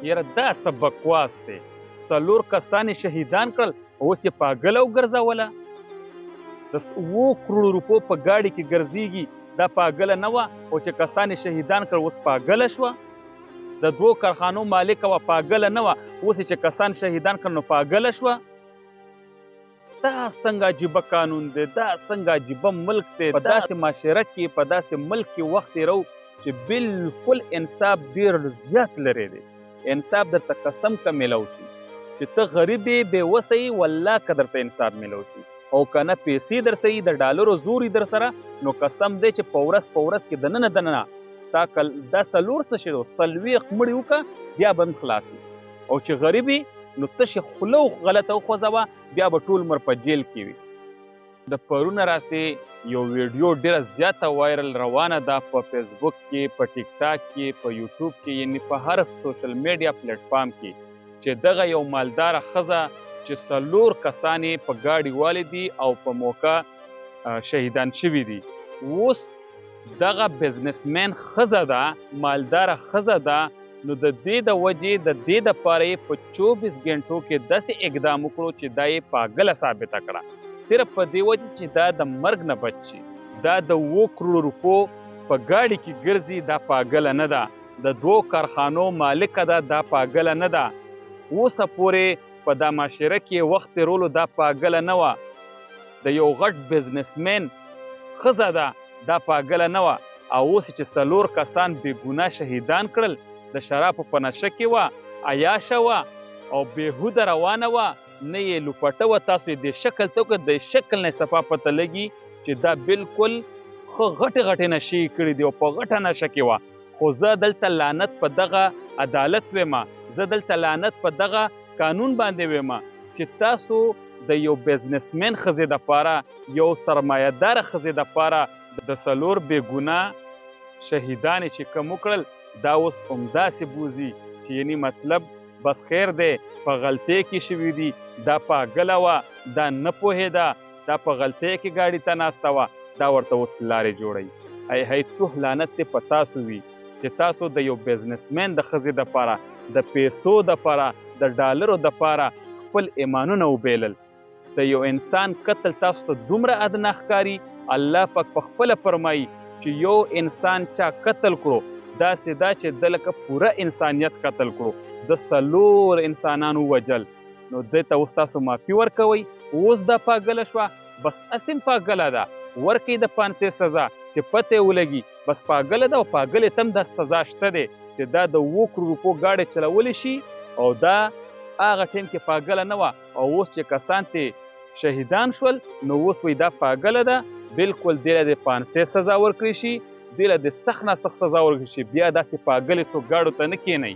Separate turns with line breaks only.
یاره دا څه بکواس دی. 4 کسان یې شهیدان کړل، اوس یې پاګله وګرځوله. د 7 کروړو روپو په ګاډي کې ګرځېږي، دا پاګله نه وه، او چې کسان یې شهیدان کړل اوس پاګله شوه. د 2 کارخانو مالکه وه، پاګله نه وه، اوس چې کسان شهیدان کړل نو پاګله شوه. دا څنګه عجیبه قانون دی، دا څنګه عجیبه ملک دی. په داسې معاشره کې، په داسې ملک کې وخت تېرو چې بالکل انصاف ډېر زیات لرې دی. انصاف درته قسم که میلو شي چې ته غریب یې بې وسه یې، والله که درته انصاف میلو شي، او که نه پیسې در سره د ډالرو زور در سره، نو قسم دی چې په ورځ کې دننه تا دا 4 څه شي 40 مړي وکړه، بیا به هم خلاصي. او چې غریب یې نو تشې خوله غلطه وخوځوه، بیا به ټول عمر په جیل کې وي. د پرونه راسې یو ویډیو ډېره زیاته وایرل روانه ده په فیسبوک کې، په ټیک ټاک کې، په یوټیوب کې، یعنې په هر سوشل میډیا پلیټفارم کې، چې دغه یو مالداره ښځه چې 4 کسان یې په ګاډي والدي او په موقع شهیدان شوي دي. اوس دغه بزنسمین ښځه ده، مالداره ښځه ده، نو د دې د وجې د دې دپاره یې په 24 ګنټو کې داسې اقدام وکړو چې دا یې پاګله ثابته کړه، صرف په دې وجې چې دا د مرګ نه بچ شي. دا د 7 کروړو روپو په ګاډي کې ګرځي، دا پاګله نه ده. د 2 کارخانو مالکه ده، دا پاګله نه ده. اوسه پورې په دا معاشره کې وخت تېرولو دا پاګله نه وه. د یو غټ بزنسمین ښځه ده، دا پاګله نه وه. او اوس چې 4 کسان بې ګناه شهیدان کړل، د شرابو په نشه کې وه، عیاشه وه او بېهوده روانه وه، نه یې لوپټه وه. تاسو یې د شکل ته وکړه، د شکل نه یې صفا پته لګي چې دا بالکل ښه غټې نشې یې کړي دي او په غټه نشه کې وه. خو زه دلته لعنت په دغه عدالت ویمه، زه دلته لعنت په دغه قانون باندې ویمه چې تاسو د یو بزنسمین ښځې دپاره، یو سرمایهداره ښځې دپاره د 4 بې ګناه شهیدان چې کوم وکړل، دا اوس همداسې بوځي چې یعنې مطلب بس خیر دی، په غلطۍ کې شوي دي، دا پاګله وه، دا نه پوهېده، دا په غلطۍ کې ګاډي ته ناسته وه، دا ورته اوس لارې جوړوي. هی توه لعنت دې په تاسو وي چې تاسو د یو بزنسمین د ښځې دپاره، د پیسو دپاره، د ډالرو دپاره خپل ایمانونه وبیلل. د یو انسان قتل تاسو ته دومره ادنا ښکاري. الله پاک په خپله فرمایي چې یو انسان چا قتل کړو، داسې دا چې ده لکه پوره انسانیت قتل کړو، د 4 انسانانو وجل. نو دې ته اوس تاسو معافي ورکوئ. اوس دا پاګله شوه، بس اسیم پاګله ده، ورکوي د 500 سزا چې پته یې ولګي بس پاګله ده، او پاګلې ته هم دا سزا شته دی چې دا د 7 کروړو روپو ګاډی چلولی شي. او دا هغه ټیم کې پاګله نه وه، او اوس چې کسان ترې شهیدان شول، نو اوس وایي دا پاګله ده. بالکل دې له د 500 سزا ورکړی شي، دې له د سخت نه سخت سزا ورکړي شي، بیا داسې پاګلې څوک ګاډو ته نه کښېنوي.